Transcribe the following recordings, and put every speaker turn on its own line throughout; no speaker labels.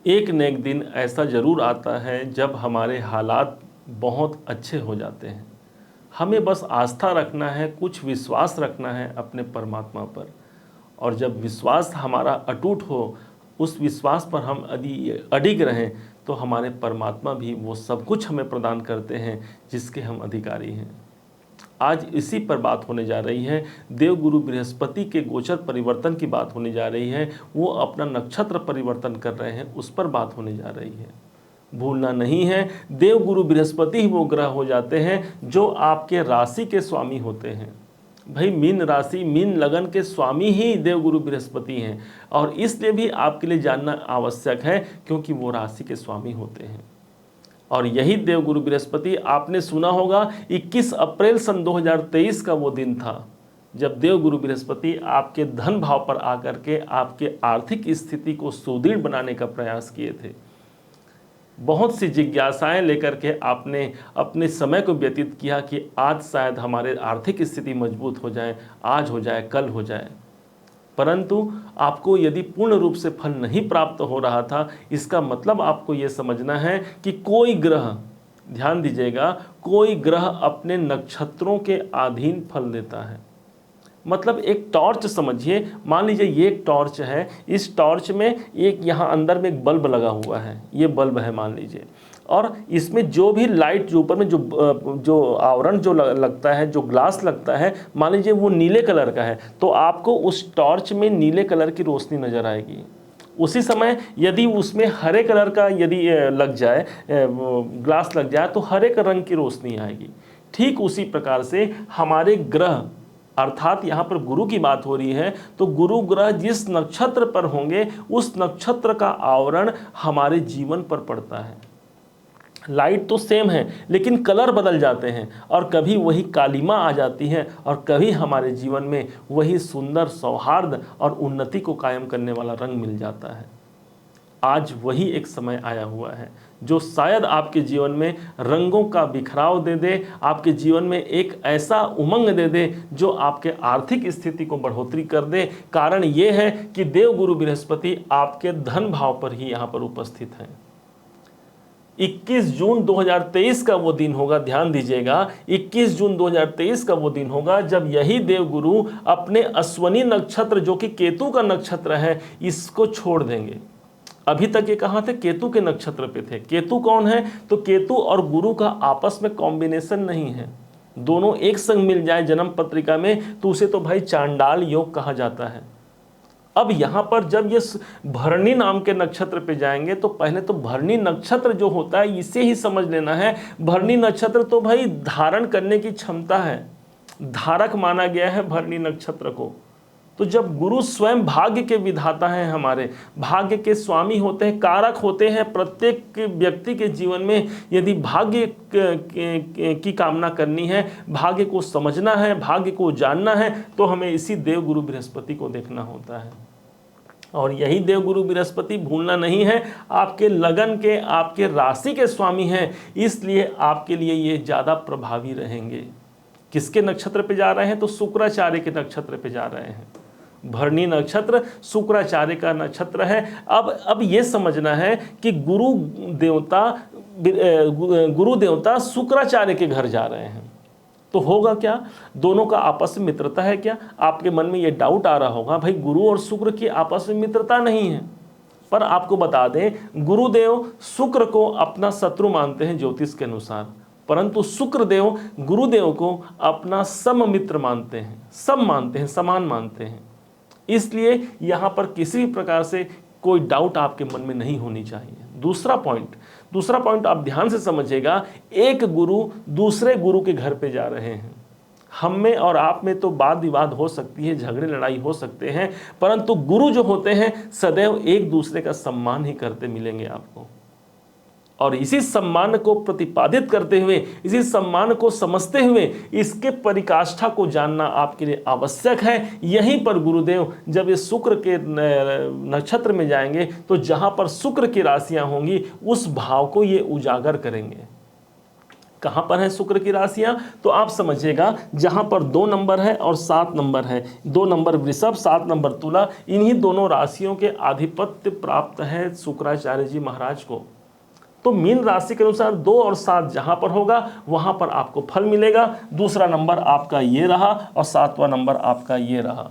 एक न एक दिन ऐसा ज़रूर आता है जब हमारे हालात बहुत अच्छे हो जाते हैं। हमें बस आस्था रखना है, कुछ विश्वास रखना है अपने परमात्मा पर। और जब विश्वास हमारा अटूट हो, उस विश्वास पर हम यदि अडिग रहें, तो हमारे परमात्मा भी वो सब कुछ हमें प्रदान करते हैं जिसके हम अधिकारी हैं। आज इसी पर बात होने जा रही है। देवगुरु बृहस्पति के गोचर परिवर्तन की बात होने जा रही है। वो अपना नक्षत्र परिवर्तन कर रहे हैं, उस पर बात होने जा रही है। भूलना नहीं है, देवगुरु बृहस्पति ही वो ग्रह हो जाते हैं जो आपके राशि के स्वामी होते हैं। भाई मीन राशि, मीन लगन के स्वामी ही देवगुरु बृहस्पति हैं, और इसलिए भी आपके लिए जानना आवश्यक है क्योंकि वो राशि के स्वामी होते हैं। और यही देवगुरु बृहस्पति, आपने सुना होगा 21 अप्रैल सन 2023 का वो दिन था जब देवगुरु बृहस्पति आपके धन भाव पर आकर के आपके आर्थिक स्थिति को सुदृढ़ बनाने का प्रयास किए थे। बहुत सी जिज्ञासाएं लेकर के आपने अपने समय को व्यतीत किया कि आज शायद हमारे आर्थिक स्थिति मजबूत हो जाए, आज हो जाए, कल हो जाए। परंतु आपको यदि पूर्ण रूप से फल नहीं प्राप्त हो रहा था, इसका मतलब आपको ये समझना है कि कोई ग्रह, ध्यान दीजिएगा, कोई ग्रह अपने नक्षत्रों के अधीन फल देता है। मतलब एक टॉर्च समझिए, मान लीजिए ये एक टॉर्च है, इस टॉर्च में एक यहाँ अंदर में एक बल्ब लगा हुआ है, ये बल्ब है मान लीजिए, और इसमें जो भी लाइट जो ऊपर में जो आवरण जो लगता है, जो ग्लास लगता है, मान लीजिए वो नीले कलर का है, तो आपको उस टॉर्च में नीले कलर की रोशनी नज़र आएगी। उसी समय यदि उसमें हरे कलर का यदि लग जाए, ग्लास लग जाए, तो हरे रंग की रोशनी आएगी। ठीक उसी प्रकार से हमारे ग्रह, अर्थात यहाँ पर गुरु की बात हो रही है, तो गुरु ग्रह जिस नक्षत्र पर होंगे उस नक्षत्र का आवरण हमारे जीवन पर पड़ता है। लाइट तो सेम है लेकिन कलर बदल जाते हैं, और कभी वही कालिमा आ जाती है और कभी हमारे जीवन में वही सुंदर सौहार्द और उन्नति को कायम करने वाला रंग मिल जाता है। आज वही एक समय आया हुआ है जो शायद आपके जीवन में रंगों का बिखराव दे दे, आपके जीवन में एक ऐसा उमंग दे दे जो आपके आर्थिक स्थिति को बढ़ोतरी कर दे। कारण ये है कि देवगुरु बृहस्पति आपके धन भाव पर ही यहाँ पर उपस्थित हैं। 21 जून 2023 का वो दिन होगा, ध्यान दीजिएगा, 21 जून 2023 का वो दिन होगा जब यही देवगुरु अपने अश्वनी नक्षत्र, जो कि केतु का नक्षत्र है, इसको छोड़ देंगे। अभी तक ये कहाँ थे? केतु के नक्षत्र पे थे। केतु कौन है? तो केतु और गुरु का आपस में कॉम्बिनेशन नहीं है, दोनों एक संग मिल जाए जन्म पत्रिका में तो उसे तो भाई चांडाल योग कहा जाता है। अब यहाँ पर जब ये भरणी नाम के नक्षत्र पे जाएंगे तो पहले तो भरणी नक्षत्र जो होता है इसे ही समझ लेना है। भरणी नक्षत्र तो भाई धारण करने की क्षमता है, धारक माना गया है भरणी नक्षत्र को। तो जब गुरु स्वयं भाग्य के विधाता हैं, हमारे भाग्य के स्वामी होते हैं, कारक होते हैं, प्रत्येक व्यक्ति के जीवन में यदि भाग्य की कामना करनी है, भाग्य को समझना है, भाग्य को जानना है, तो हमें इसी देवगुरु बृहस्पति को देखना होता है। और यही देवगुरु बृहस्पति, भूलना नहीं है, आपके लगन के, आपके राशि के स्वामी हैं, इसलिए आपके लिए ये ज़्यादा प्रभावी रहेंगे। किसके नक्षत्र पे जा रहे हैं? तो शुक्राचार्य के नक्षत्र पे जा रहे हैं। भरणी नक्षत्र शुक्राचार्य का नक्षत्र है। अब ये समझना है कि गुरु देवता शुक्राचार्य के घर जा रहे हैं, तो होगा क्या? दोनों का आपस में मित्रता है क्या? आपके मन में ये डाउट आ रहा होगा, भाई गुरु और शुक्र की आपस में मित्रता नहीं है। पर आपको बता दें, गुरुदेव शुक्र को अपना शत्रु मानते हैं ज्योतिष के अनुसार, परंतु शुक्रदेव गुरुदेव को अपना सम मित्र मानते हैं, सम मानते हैं, समान मानते हैं। इसलिए यहाँ पर किसी भी प्रकार से कोई डाउट आपके मन में नहीं होनी चाहिए। दूसरा पॉइंट आप ध्यान से समझिएगा, एक गुरु दूसरे गुरु के घर पे जा रहे हैं। हम में और आप में तो वाद विवाद हो सकती है, झगड़े लड़ाई हो सकते हैं, परंतु गुरु जो होते हैं सदैव एक दूसरे का सम्मान ही करते मिलेंगे आपको। और इसी सम्मान को प्रतिपादित करते हुए, इसी सम्मान को समझते हुए इसके परिकाष्ठा को जानना आपके लिए आवश्यक है। यहीं पर गुरुदेव जब ये शुक्र के नक्षत्र में जाएंगे तो जहां पर शुक्र की राशियां होंगी उस भाव को ये उजागर करेंगे। कहाँ पर है शुक्र की राशियाँ? तो आप समझिएगा जहाँ पर 2 नंबर है और 7 नंबर है, 2 नंबर वृषभ, 7 नंबर तुला, इन्हीं दोनों राशियों के आधिपत्य प्राप्त है शुक्राचार्य जी महाराज को। तो मीन राशि के अनुसार 2 और 7 जहाँ पर होगा वहाँ पर आपको फल मिलेगा। दूसरा नंबर आपका ये रहा और 7वां नंबर आपका ये रहा।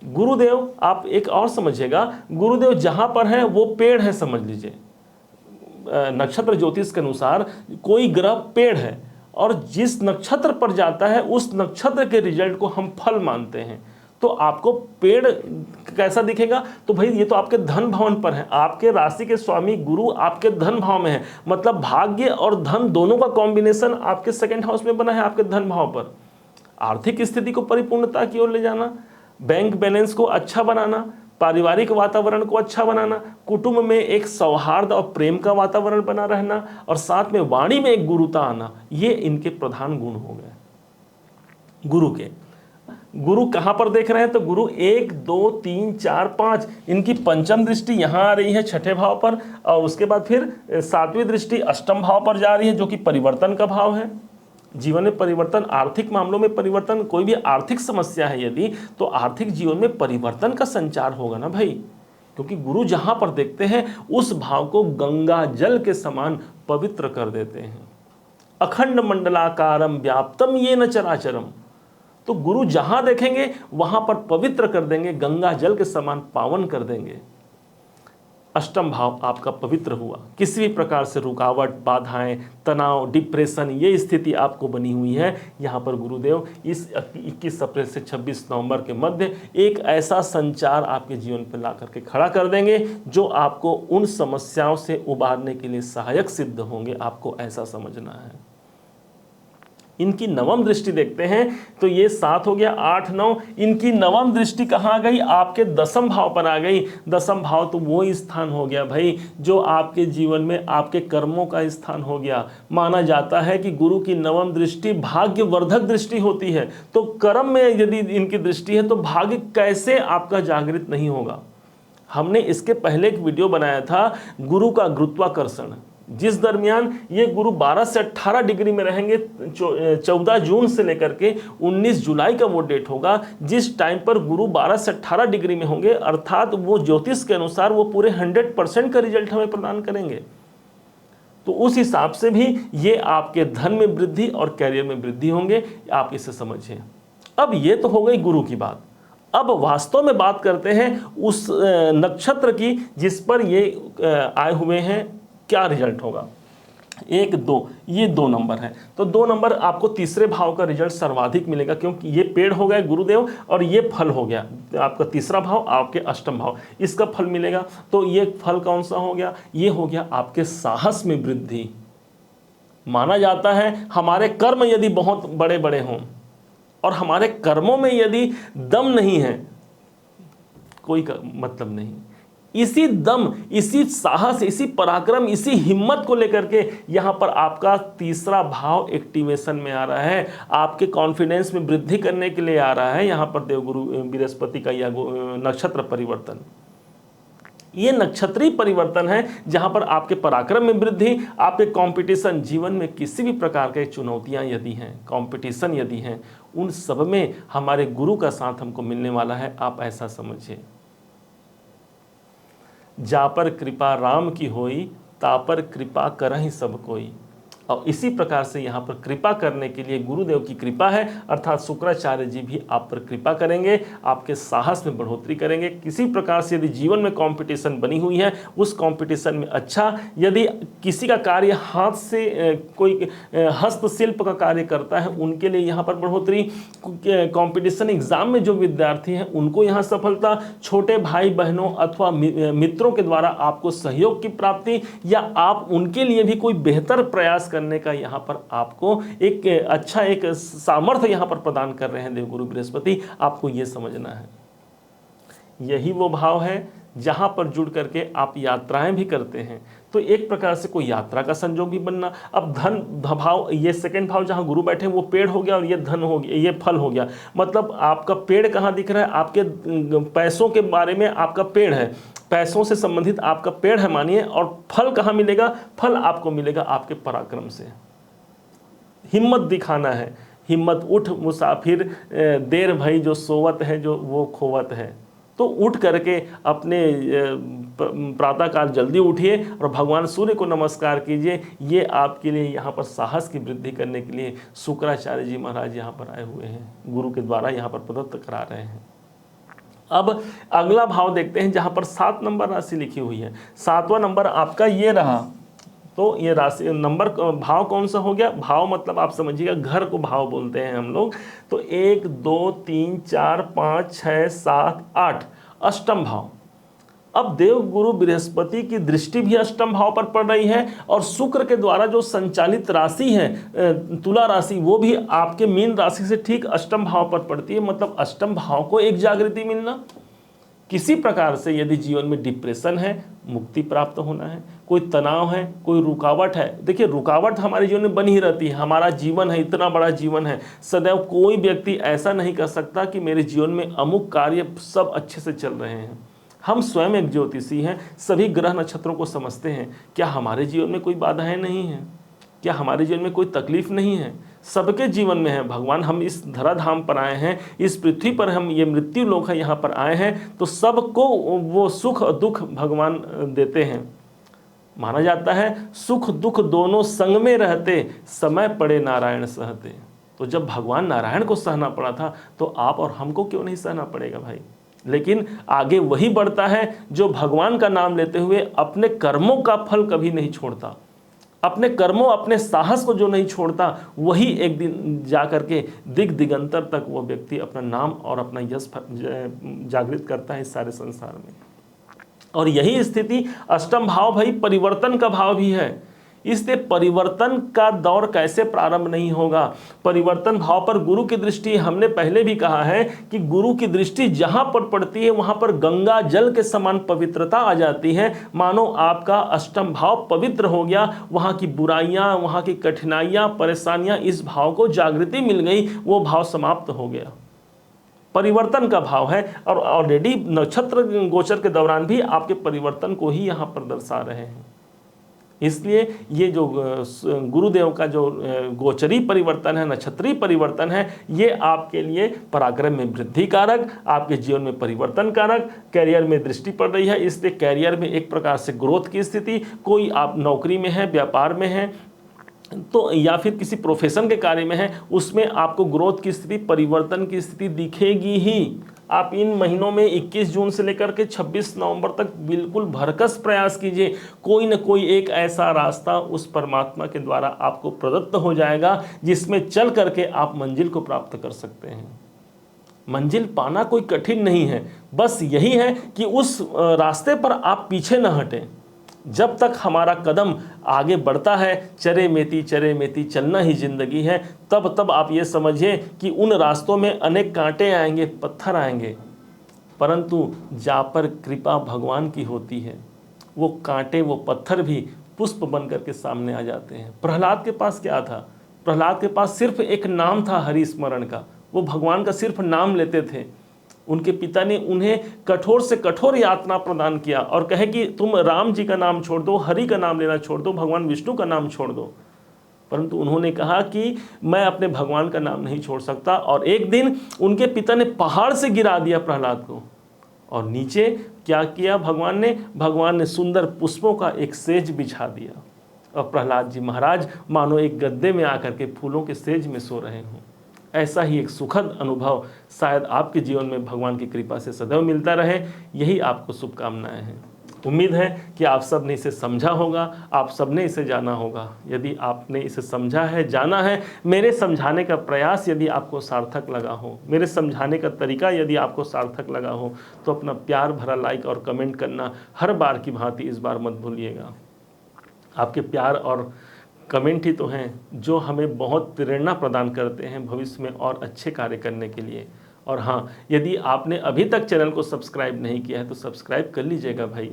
गुरुदेव आप एक और समझिएगा, गुरुदेव जहाँ पर है वो पेड़ है, समझ लीजिए नक्षत्र ज्योतिष के अनुसार कोई ग्रह पेड़ है और जिस नक्षत्र पर जाता है उस नक्षत्र के रिजल्ट को हम फल मानते हैं। तो आपको पेड़ कैसा दिखेगा? तो भाई ये तो आपके धन भवन पर है, आपके राशि के स्वामी गुरु आपके धन भाव में है, मतलब भाग्य और धन दोनों का कॉम्बिनेशन आपके सेकंड हाउस में बना है, आपके धन भाव पर। आर्थिक स्थिति को परिपूर्णता की ओर ले जाना, बैंक बैलेंस को अच्छा बनाना, पारिवारिक वातावरण को अच्छा बनाना, कुटुंब में एक सौहार्द और प्रेम का वातावरण बना रहना और साथ में वाणी में एक गुरुता आना, ये इनके प्रधान गुण हो गए गुरु के। गुरु कहाँ पर देख रहे हैं? तो गुरु 1 2 3 4 5 इनकी पंचम दृष्टि यहाँ आ रही है 6ठे भाव पर, और उसके बाद फिर 7वीं दृष्टि अष्टम भाव पर जा रही है जो कि परिवर्तन का भाव है। जीवन में परिवर्तन, आर्थिक मामलों में परिवर्तन, कोई भी आर्थिक समस्या है यदि, तो आर्थिक जीवन में परिवर्तन का संचार होगा ना भाई, क्योंकि गुरु जहां पर देखते हैं उस भाव को गंगा जल के समान पवित्र कर देते हैं। अखंड मंडलाकारम व्याप्तम ये न चराचरम, तो गुरु जहां देखेंगे वहां पर पवित्र कर देंगे, गंगा जल के समान पावन कर देंगे। अष्टम भाव आपका पवित्र हुआ, किसी भी प्रकार से रुकावट, बाधाएं, तनाव, डिप्रेशन, ये स्थिति आपको बनी हुई है। यहाँ पर गुरुदेव इस 21 अप्रैल से 26 नवंबर के मध्य एक ऐसा संचार आपके जीवन पर ला करके खड़ा कर देंगे जो आपको उन समस्याओं से उबारने के लिए सहायक सिद्ध होंगे। आपको ऐसा समझना है। इनकी नवम दृष्टि देखते हैं तो ये 7 हो गया, 8 9, इनकी नवम दृष्टि कहाँ आ गई? आपके 10वें भाव पर आ गई। 10वां भाव तो वो स्थान हो गया भाई जो आपके जीवन में आपके कर्मों का स्थान हो गया। माना जाता है कि गुरु की नवम दृष्टि भाग्यवर्धक दृष्टि होती है, तो कर्म में यदि इनकी दृष्टि है तो भाग्य कैसे आपका जागृत नहीं होगा। हमने इसके पहले एक वीडियो बनाया था गुरु का गुरुत्वाकर्षण, जिस दरमियान ये गुरु 12 से 18 डिग्री में रहेंगे। 14 जून से लेकर के 19 जुलाई का वो डेट होगा जिस टाइम पर गुरु 12 से 18 डिग्री में होंगे, अर्थात वो ज्योतिष के अनुसार वो पूरे 100% का रिजल्ट हमें प्रदान करेंगे। तो उस हिसाब से भी ये आपके धन में वृद्धि और कैरियर में वृद्धि होंगे, आप इसे समझिए। अब ये तो हो गई गुरु की बात। अब वास्तव में बात करते हैं उस नक्षत्र की जिस पर ये आए हुए हैं, क्या रिजल्ट होगा। 1 2 ये 2 नंबर है, तो 2 नंबर आपको तीसरे भाव का रिजल्ट सर्वाधिक मिलेगा, क्योंकि ये पेड़ हो गए गुरुदेव और ये फल हो गया आपका तीसरा भाव, आपके अष्टम भाव, इसका फल मिलेगा। तो ये फल कौन सा हो गया? ये हो गया आपके साहस में वृद्धि। माना जाता है हमारे कर्म यदि बहुत बड़े बड़े हों और हमारे कर्मों में यदि दम नहीं है, कोई मतलब नहीं। इसी दम, इसी साहस, इसी पराक्रम, इसी हिम्मत को लेकर के यहाँ पर आपका तीसरा भाव एक्टिवेशन में आ रहा है, आपके कॉन्फिडेंस में वृद्धि करने के लिए आ रहा है। यहाँ पर देवगुरु बृहस्पति का यह नक्षत्र परिवर्तन, ये नक्षत्रीय परिवर्तन है जहाँ पर आपके पराक्रम में वृद्धि, आपके कंपटीशन, जीवन में किसी भी प्रकार के चुनौतियाँ यदि हैं, कंपटीशन यदि हैं, उन सब में हमारे गुरु का साथ हमको मिलने वाला है। आप ऐसा समझिए, जा पर कृपा राम की होई, ता पर कृपा करहि सब कोई। और इसी प्रकार से यहाँ पर कृपा करने के लिए गुरुदेव की कृपा है, अर्थात शुक्राचार्य जी भी आप पर कृपा करेंगे, आपके साहस में बढ़ोतरी करेंगे। किसी प्रकार से यदि जीवन में कंपटीशन बनी हुई है, उस कंपटीशन में अच्छा, यदि किसी का कार्य हाथ से कोई हस्तशिल्प का कार्य करता है उनके लिए यहाँ पर बढ़ोतरी, कंपटीशन एग्जाम में जो विद्यार्थी हैं उनको यहाँ सफलता, छोटे भाई बहनों अथवा मित्रों के द्वारा आपको सहयोग की प्राप्ति, या आप उनके लिए भी कोई बेहतर प्रयास करने का यहाँ पर आपको एक अच्छा एक सामर्थ्य यहाँ पर प्रदान कर रहे हैं देवगुरु बृहस्पति। आपको ये समझना है, यही वो भाव है जहाँ पर जुड़ करके आप यात्राएं भी करते हैं, तो एक प्रकार से कोई यात्रा का संयोग भी बनना। अब धन भाव, ये सेकंड भाव जहाँ गुरु बैठे वो पेड़ हो गया और ये धन हो गया, ये फल हो गया। मतलब आपका पेड़ कहाँ दिख रहा है? आपके पैसों के बारे में आपका पेड़ है, पैसों से संबंधित आपका पेड़ है मानिए, और फल कहाँ मिलेगा? फल आपको मिलेगा आपके पराक्रम से। हिम्मत दिखाना है। हिम्मत उठ मुसाफिर, देर भई जो सोवत है, जो वो खोवत है। तो उठ करके अपने प्रातःकाल जल्दी उठिए और भगवान सूर्य को नमस्कार कीजिए। ये आपके लिए यहाँ पर साहस की वृद्धि करने के लिए शुक्राचार्य जी महाराज यहाँ पर आए हुए हैं, गुरु के द्वारा यहाँ पर प्रदत्त करा रहे हैं। अब अगला भाव देखते हैं जहाँ पर 7 नंबर राशि लिखी हुई है। 7वां नंबर आपका ये रहा। तो ये राशि नंबर भाव कौन सा हो गया? भाव मतलब आप समझिएगा घर को भाव बोलते हैं हम लोग। तो 1 2 3 4 5 6 7 8 अष्टम भाव। अब देव गुरु बृहस्पति की दृष्टि भी अष्टम भाव पर पड़ रही है और शुक्र के द्वारा जो संचालित राशि है तुला राशि, वो भी आपके मीन राशि से ठीक अष्टम भाव पर पड़ती है। मतलब अष्टम भाव को एक जागृति मिलना। किसी प्रकार से यदि जीवन में डिप्रेशन है, मुक्ति प्राप्त होना है, कोई तनाव है, कोई रुकावट है। देखिए रुकावट हमारे जीवन में बनी ही रहती है। हमारा जीवन है, इतना बड़ा जीवन है, सदैव कोई व्यक्ति ऐसा नहीं कर सकता कि मेरे जीवन में अमुक कार्य सब अच्छे से चल रहे हैं। हम स्वयं एक ज्योतिषी हैं, सभी ग्रह नक्षत्रों को समझते हैं। क्या हमारे जीवन में कोई बाधाएं नहीं हैं? क्या हमारे जीवन में कोई तकलीफ नहीं है? सबके जीवन में है। भगवान हम इस धराधाम पर आए हैं, इस पृथ्वी पर हम ये मृत्यु लोक है यहाँ पर आए हैं, तो सबको वो सुख और दुख भगवान देते हैं। माना जाता है सुख दुख दोनों संग में रहते, समय पड़े नारायण सहते। तो जब भगवान नारायण को सहना पड़ा था तो आप और हमको क्यों नहीं सहना पड़ेगा भाई? लेकिन आगे वही बढ़ता है जो भगवान का नाम लेते हुए अपने कर्मों का फल कभी नहीं छोड़ता। अपने कर्मों, अपने साहस को जो नहीं छोड़ता, वही एक दिन जा करके दिगंतर तक वो व्यक्ति अपना नाम और अपना यश जागृत करता है इस सारे संसार में। और यही स्थिति अष्टम भाव भाई परिवर्तन का भाव भी है। इसलिए परिवर्तन का दौर कैसे प्रारंभ नहीं होगा? परिवर्तन भाव पर गुरु की दृष्टि, हमने पहले भी कहा है कि गुरु की दृष्टि जहां पर पड़ती है वहां पर गंगा जल के समान पवित्रता आ जाती है। मानो आपका अष्टम भाव पवित्र हो गया, वहां की बुराइयां, वहां की कठिनाइयां, परेशानियां, इस भाव को जागृति मिल गई, वो भाव समाप्त हो गया। परिवर्तन का भाव है और ऑलरेडी नक्षत्र गोचर के दौरान भी आपके परिवर्तन को ही यहाँ पर दर्शा रहे हैं। इसलिए ये जो गुरुदेव का जो गोचरी परिवर्तन है, नक्षत्रीय परिवर्तन है, ये आपके लिए पराक्रम में वृद्धि कारक, आपके जीवन में परिवर्तन कारक, कैरियर में दृष्टि पड़ रही है। इसलिए कैरियर में एक प्रकार से ग्रोथ की स्थिति, कोई आप नौकरी में है, व्यापार में है तो या फिर किसी प्रोफेशन के कार्य में है, उसमें आपको ग्रोथ की स्थिति, परिवर्तन की स्थिति दिखेगी ही। आप इन महीनों में 21 जून से लेकर के 26 नवंबर तक बिल्कुल भरकस प्रयास कीजिए। कोई न कोई एक ऐसा रास्ता उस परमात्मा के द्वारा आपको प्रदत्त हो जाएगा जिसमें चल करके आप मंजिल को प्राप्त कर सकते हैं। मंजिल पाना कोई कठिन नहीं है, बस यही है कि उस रास्ते पर आप पीछे न हटें। जब तक हमारा कदम आगे बढ़ता है, चरे मेती चलना ही जिंदगी है, तब आप ये समझिए कि उन रास्तों में अनेक कांटे आएंगे, पत्थर आएंगे, परंतु जा पर कृपा भगवान की होती है, वो कांटे, वो पत्थर भी पुष्प बन करके सामने आ जाते हैं। प्रहलाद के पास क्या था? प्रहलाद के पास सिर्फ एक नाम था हरि स्मरण का। वो भगवान का सिर्फ नाम लेते थे। उनके पिता ने उन्हें कठोर से कठोर यातना प्रदान किया और कहे कि तुम राम जी का नाम छोड़ दो, हरि का नाम लेना छोड़ दो, भगवान विष्णु का नाम छोड़ दो। परंतु उन्होंने कहा कि मैं अपने भगवान का नाम नहीं छोड़ सकता। और एक दिन उनके पिता ने पहाड़ से गिरा दिया प्रहलाद को, और नीचे क्या किया भगवान ने सुंदर पुष्पों का एक सेज बिछा दिया। और प्रहलाद जी महाराज मानो एक गद्दे में आकर के फूलों के सेज में सो रहे हों। ऐसा ही एक सुखद अनुभव शायद आपके जीवन में भगवान की कृपा से सदैव मिलता रहे। यही आपको शुभकामनाएं हैं। उम्मीद है कि आप सब ने इसे समझा होगा, आप सब ने इसे जाना होगा। यदि आपने इसे समझा है, जाना है, मेरे समझाने का प्रयास यदि आपको सार्थक लगा हो, मेरे समझाने का तरीका यदि आपको सार्थक लगा हो, तो अपना प्यार भरा लाइक और कमेंट करना हर बार की भांति इस बार मत भूलिएगा। आपके प्यार और कमेंट ही तो हैं जो हमें बहुत प्रेरणा प्रदान करते हैं भविष्य में और अच्छे कार्य करने के लिए। और हाँ, यदि आपने अभी तक चैनल को सब्सक्राइब नहीं किया है तो सब्सक्राइब कर लीजिएगा भाई।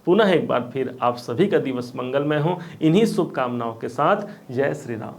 पुनः एक बार फिर आप सभी का दिवस मंगलमय हो। इन्हीं शुभकामनाओं के साथ जय श्री राम।